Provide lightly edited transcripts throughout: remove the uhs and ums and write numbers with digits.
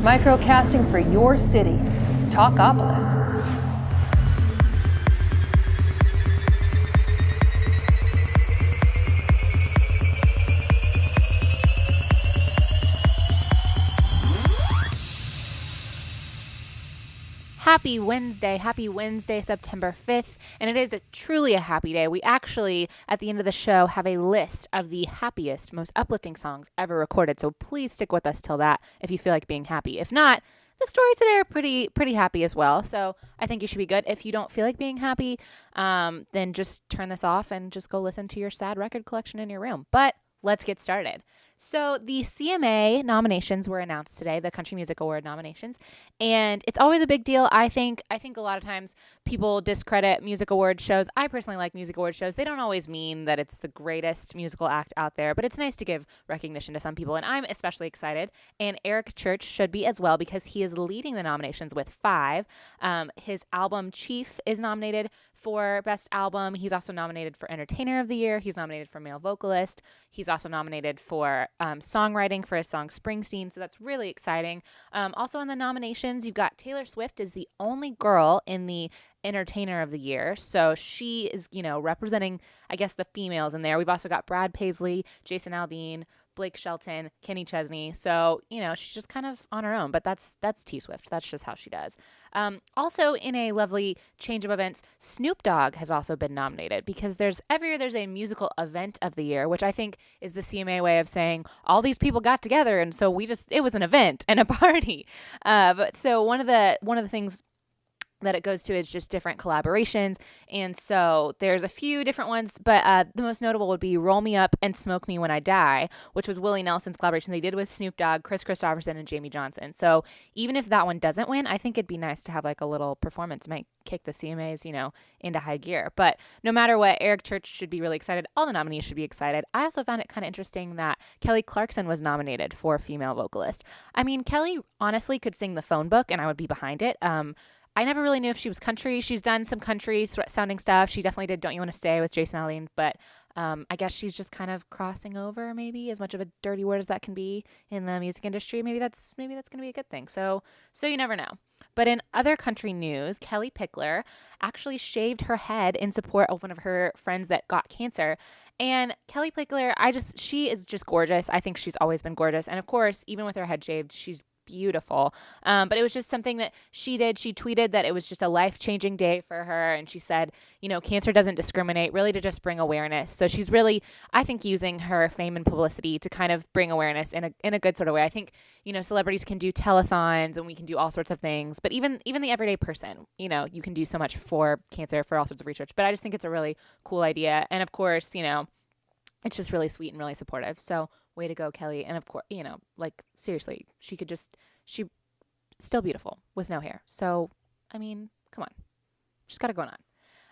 Microcasting for your city. Talkopolis. Happy Wednesday, September 5th, and it is truly a happy day. We actually, at the end of the show, have a list of the happiest, most uplifting songs ever recorded, so please stick with us till that if you feel like being happy. If not, the stories today are pretty happy as well, so I think you should be good. If you don't feel like being happy, then just turn this off and just go listen to your sad record collection in your room. But let's get started. So the CMA nominations were announced today, the Country Music Award nominations, and it's always a big deal. I think a lot of times people discredit music award shows. I personally like music award shows. They don't always mean that it's the greatest musical act out there, but it's nice to give recognition to some people, and I'm especially excited. And Eric Church should be as well because he is leading the nominations with 5. His album Chief is nominated for Best Album. He's also nominated for Entertainer of the Year. He's nominated for Male Vocalist. He's also nominated for songwriting for his song Springsteen, so that's really exciting. Also in the nominations, you've got Taylor Swift is the only girl in the Entertainer of the Year, so she is, representing, I guess, the females in there. We've also got Brad Paisley, Jason Aldean, Blake Shelton, Kenny Chesney. So, she's just kind of on her own, but that's T Swift. That's just how she does. Also, in a lovely change of events, Snoop Dogg has also been nominated because every year there's a musical event of the year, which I think is the CMA way of saying all these people got together, and so it was an event and a party. But so one of the things that it goes to is just different collaborations, and so there's a few different ones, but the most notable would be Roll Me Up and Smoke Me When I Die, which was Willie Nelson's collaboration they did with Snoop Dogg, Chris Christopherson, and Jamie Johnson. So even if that one doesn't win, I think it'd be nice to have like a little performance. Might kick the CMAs, into high gear. But no matter what, Eric Church should be really excited. All the nominees should be excited. I also found it kind of interesting that Kelly Clarkson was nominated for Female Vocalist. I mean, Kelly honestly could sing the phone book and I would be behind it. I never really knew if she was country. She's done some country sounding stuff. She definitely did Don't You Want to Stay with Jason Aldean, but I guess she's just kind of crossing over, maybe, as much of a dirty word as that can be in the music industry. Maybe that's going to be a good thing. So you never know. But in other country news, Kelly Pickler actually shaved her head in support of one of her friends that got cancer. And Kelly Pickler, she is just gorgeous. I think she's always been gorgeous. And of course, even with her head shaved, she's beautiful. But it was just something that she did. She tweeted that it was just a life-changing day for her. And she said, cancer doesn't discriminate, really to just bring awareness. So she's really, I think, using her fame and publicity to kind of bring awareness in a good sort of way. I think, celebrities can do telethons and we can do all sorts of things. But even the everyday person, you can do so much for cancer, for all sorts of research. But I just think it's a really cool idea. And of course, it's just really sweet and really supportive. So way to go, Kelly. And of course, seriously, she's still beautiful with no hair. So, I mean, come on. She's got it going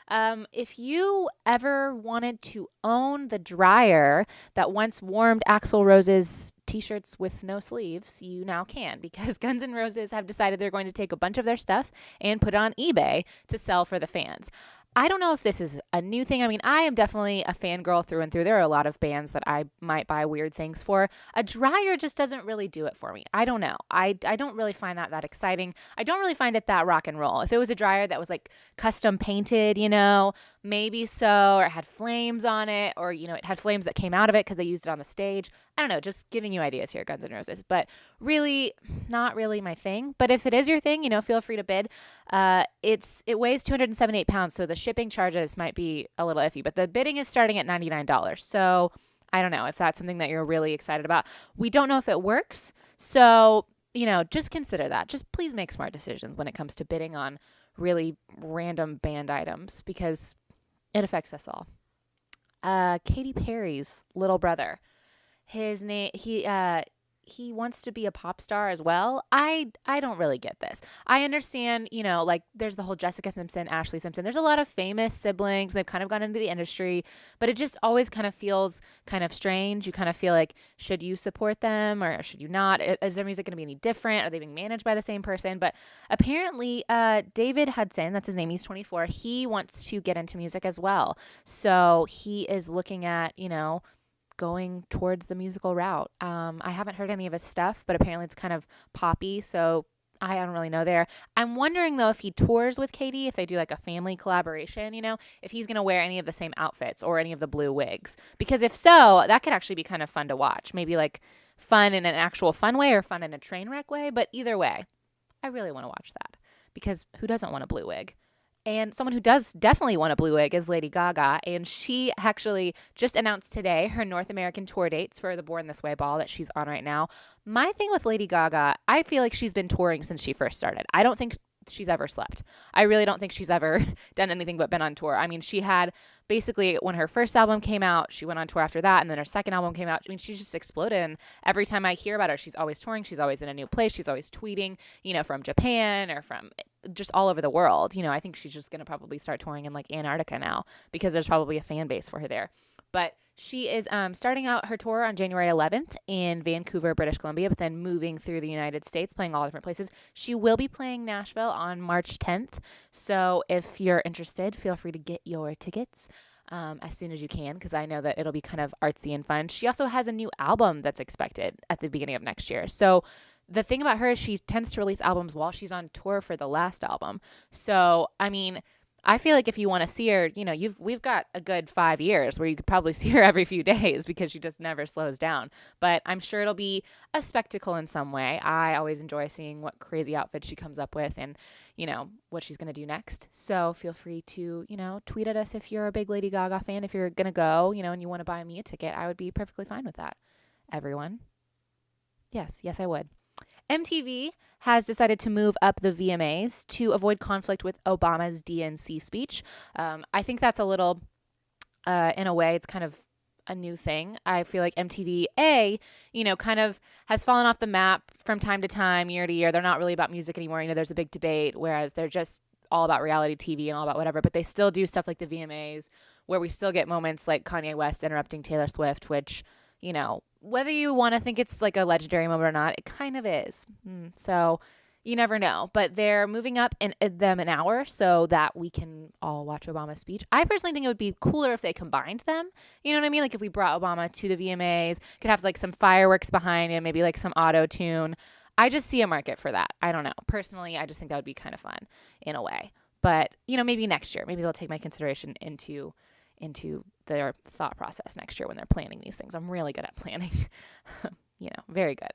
on. If you ever wanted to own the dryer that once warmed Axl Rose's t-shirts with no sleeves, you now can, because Guns N' Roses have decided they're going to take a bunch of their stuff and put it on eBay to sell for the fans. I don't know if this is a new thing. I mean, I am definitely a fangirl through and through. There are a lot of bands that I might buy weird things for. A dryer just doesn't really do it for me. I don't know. I don't really find that exciting. I don't really find it that rock and roll. If it was a dryer that was like custom painted, maybe so, or it had flames on it, or, it had flames that came out of it because they used it on the stage. I don't know, just giving you ideas here, Guns N' Roses. But really, not really my thing. But if it is your thing, feel free to bid. It weighs 278 pounds, so the shipping charges might be a little iffy. But the bidding is starting at $99. So I don't know if that's something that you're really excited about. We don't know if it works. So, just consider that. Just please make smart decisions when it comes to bidding on really random band items, because it affects us all. Katy Perry's little brother, his name, he wants to be a pop star as well. I don't really get this. I understand, there's the whole Jessica Simpson, Ashley Simpson. There's a lot of famous siblings. They've kind of gone into the industry, but it just always kind of feels kind of strange. You kind of feel like, should you support them or should you not? Is their music going to be any different? Are they being managed by the same person? But apparently, David Hudson, that's his name, he's 24. He wants to get into music as well. So he is looking at, going towards the musical route. I haven't heard any of his stuff, but apparently it's kind of poppy, so I don't really know there. I'm wondering, though, if he tours with Katy, if they do like a family collaboration, if he's going to wear any of the same outfits or any of the blue wigs. Because if so, that could actually be kind of fun to watch. Maybe like fun in an actual fun way or fun in a train wreck way. But either way, I really want to watch that. Because who doesn't want a blue wig? And someone who does definitely want a blue wig is Lady Gaga. And she actually just announced today her North American tour dates for the Born This Way ball that she's on right now. My thing with Lady Gaga, I feel like she's been touring since she first started. I don't think she's ever slept. I really don't think she's ever done anything but been on tour. I mean, she had basically when her first album came out, she went on tour after that, and then her second album came out. I mean, she just exploded, and every time I hear about her, she's always touring. She's always in a new place. She's always tweeting, from Japan or from just all over the world. I think she's just going to probably start touring in like Antarctica now because there's probably a fan base for her there. But she is starting out her tour on January 11th in Vancouver, British Columbia, but then moving through the United States, playing all different places. She will be playing Nashville on March 10th. So if you're interested, feel free to get your tickets as soon as you can, because I know that it'll be kind of artsy and fun. She also has a new album that's expected at the beginning of next year. So the thing about her is she tends to release albums while she's on tour for the last album. So, I mean, I feel like if you want to see her, we've got a good 5 years where you could probably see her every few days because she just never slows down. But I'm sure it'll be a spectacle in some way. I always enjoy seeing what crazy outfits she comes up with and, what she's going to do next. So feel free to, tweet at us if you're a big Lady Gaga fan. If you're going to go, and you want to buy me a ticket, I would be perfectly fine with that. Everyone. Yes, I would. MTV has decided to move up the VMAs to avoid conflict with Obama's DNC speech. I think that's a little, in a way, it's kind of a new thing. I feel like MTV, kind of has fallen off the map from time to time, year to year. They're not really about music anymore. There's a big debate, whereas they're just all about reality TV and all about whatever. But they still do stuff like the VMAs where we still get moments like Kanye West interrupting Taylor Swift, which, whether you want to think it's like a legendary moment or not, it kind of is. So you never know. But they're moving up in them an hour so that we can all watch Obama's speech. I personally think it would be cooler if they combined them. You know what I mean? Like if we brought Obama to the VMAs, could have like some fireworks behind him, maybe like some auto-tune. I just see a market for that. I don't know. Personally, I just think that would be kind of fun in a way. But, maybe next year. Maybe they'll take my consideration into their thought process next year when they're planning these things. I'm really good at planning. Very good.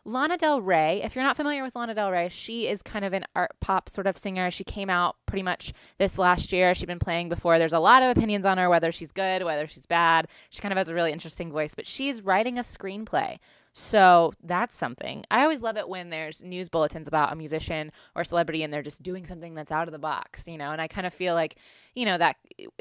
Lana Del Rey, if you're not familiar with Lana Del Rey, she is kind of an art pop sort of singer. She came out pretty much this last year. She'd been playing before. There's a lot of opinions on her, whether she's good, whether she's bad. She kind of has a really interesting voice, but she's writing a screenplay. So that's something. I always love it when there's news bulletins about a musician or celebrity and they're just doing something that's out of the box, and I kind of feel like,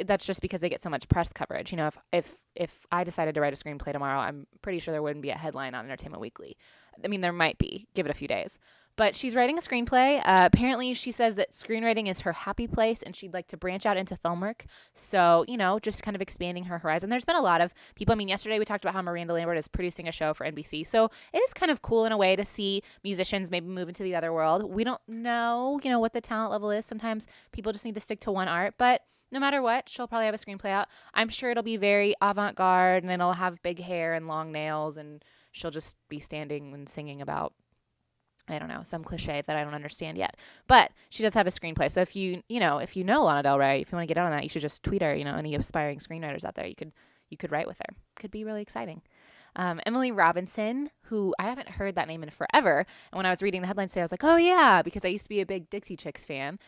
that's just because they get so much press coverage. If I decided to write a screenplay tomorrow, I'm pretty sure there wouldn't be a headline on Entertainment Weekly. I mean, there might be. Give it a few days. But she's writing a screenplay. Apparently, she says that screenwriting is her happy place and she'd like to branch out into film work. So, just kind of expanding her horizon. There's been a lot of people. I mean, yesterday we talked about how Miranda Lambert is producing a show for NBC. So it is kind of cool in a way to see musicians maybe move into the other world. We don't know, what the talent level is. Sometimes people just need to stick to one art. But no matter what, she'll probably have a screenplay out. I'm sure it'll be very avant-garde and it'll have big hair and long nails and she'll just be standing and singing about, I don't know, some cliche that I don't understand yet. But she does have a screenplay. So if you know Lana Del Rey, if you want to get out on that, you should just tweet her, any aspiring screenwriters out there. You could write with her. Could be really exciting. Emily Robinson, who I haven't heard that name in forever. And when I was reading the headlines today, I was like, oh yeah, because I used to be a big Dixie Chicks fan.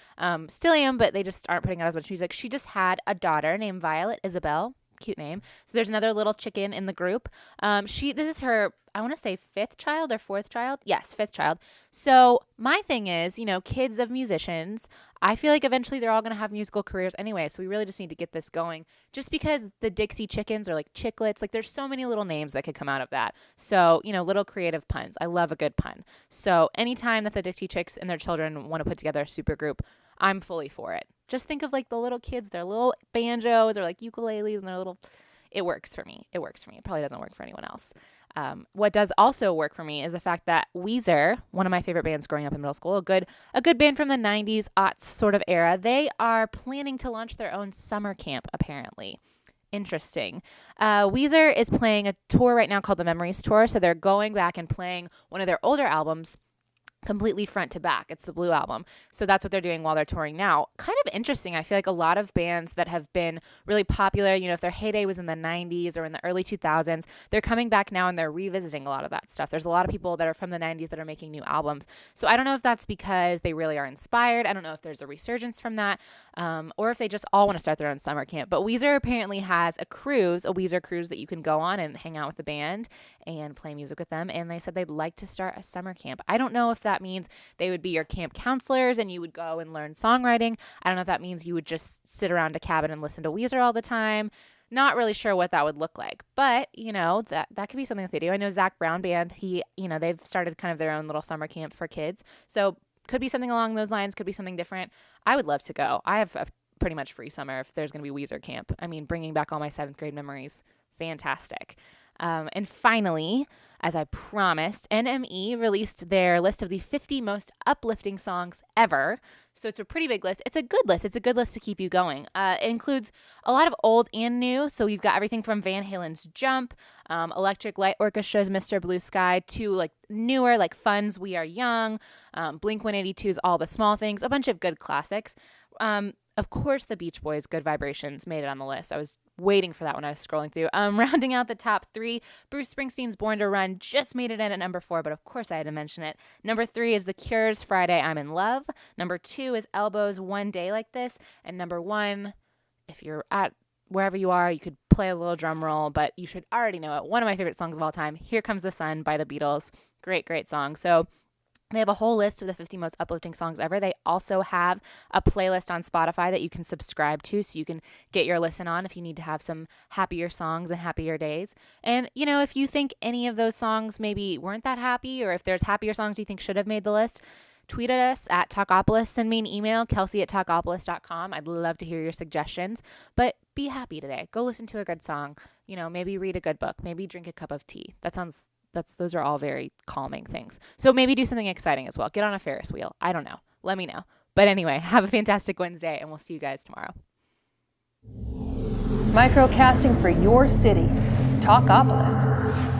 Still am, but they just aren't putting out as much music. She just had a daughter named Violet Isabel. Cute name. So there's another little chicken in the group. This is her, I want to say fifth child or fourth child. Yes, fifth child. So my thing is, kids of musicians, I feel like eventually they're all going to have musical careers anyway. So we really just need to get this going just because the Dixie Chickens are like chiclets. Like there's so many little names that could come out of that. So, little creative puns. I love a good pun. So anytime that the Dixie Chicks and their children want to put together a super group, I'm fully for it. Just think of like the little kids, their little banjos or like ukuleles and their little, it works for me. It probably doesn't work for anyone else. What does also work for me is the fact that Weezer, one of my favorite bands growing up in middle school, a good band from the 90s, aughts sort of era, they are planning to launch their own summer camp apparently. interesting. Weezer is playing a tour right now called the Memories Tour. So they're going back and playing one of their older albums completely front to back. It's the Blue album. So that's what they're doing while they're touring now. Kind of interesting. I feel like a lot of bands that have been really popular, if their heyday was in the 90s or in the early 2000s, they're coming back now and they're revisiting a lot of that stuff. There's a lot of people that are from the 90s that are making new albums. So I don't know if that's because they really are inspired. I don't know if there's a resurgence from that, or if they just all want to start their own summer camp. But Weezer apparently has a Weezer cruise that you can go on and hang out with the band and play music with them. And they said they'd like to start a summer camp. I don't know if that means they would be your camp counselors and you would go and learn songwriting. I don't know if that means you would just sit around a cabin and listen to Weezer all the time. Not really sure what that would look like, but that could be something that they do. I know Zach Brown Band, they've started kind of their own little summer camp for kids. So could be something along those lines, could be something different. I would love to go. I have a pretty much free summer if there's going to be Weezer camp. I mean, bringing back all my 7th grade memories, fantastic. And finally, as I promised, NME released their list of the 50 most uplifting songs ever. So it's a pretty big list. It's a good list. It's a good list to keep you going. It includes a lot of old and new. So you've got everything from Van Halen's Jump, Electric Light Orchestra's Mr. Blue Sky, to like newer like Fun's We Are Young, Blink-182's All the Small Things, a bunch of good classics. Of course, the Beach Boys' Good Vibrations made it on the list. I was waiting for that when I was scrolling through. Rounding out the top 3, Bruce Springsteen's Born to Run just made it in at number 4, but of course I had to mention it. Number 3 is The Cure's Friday, I'm in Love. Number 2 is Elbow's One Day Like This. And number 1, if you're at wherever you are, you could play a little drum roll, but you should already know it. One of my favorite songs of all time, Here Comes the Sun by the Beatles. Great, great song. So they have a whole list of the 50 most uplifting songs ever. They also have a playlist on Spotify that you can subscribe to so you can get your listen on if you need to have some happier songs and happier days. And, if you think any of those songs maybe weren't that happy, or if there's happier songs you think should have made the list, tweet at us at Talkopolis. Send me an email, kelsey@talkopolis.com. I'd love to hear your suggestions. But be happy today. Go listen to a good song. Maybe read a good book. Maybe drink a cup of tea. Those are all very calming things. So maybe do something exciting as well. Get on a Ferris wheel. I don't know. Let me know. But anyway, have a fantastic Wednesday, and we'll see you guys tomorrow. Microcasting for your city. Talkopolis.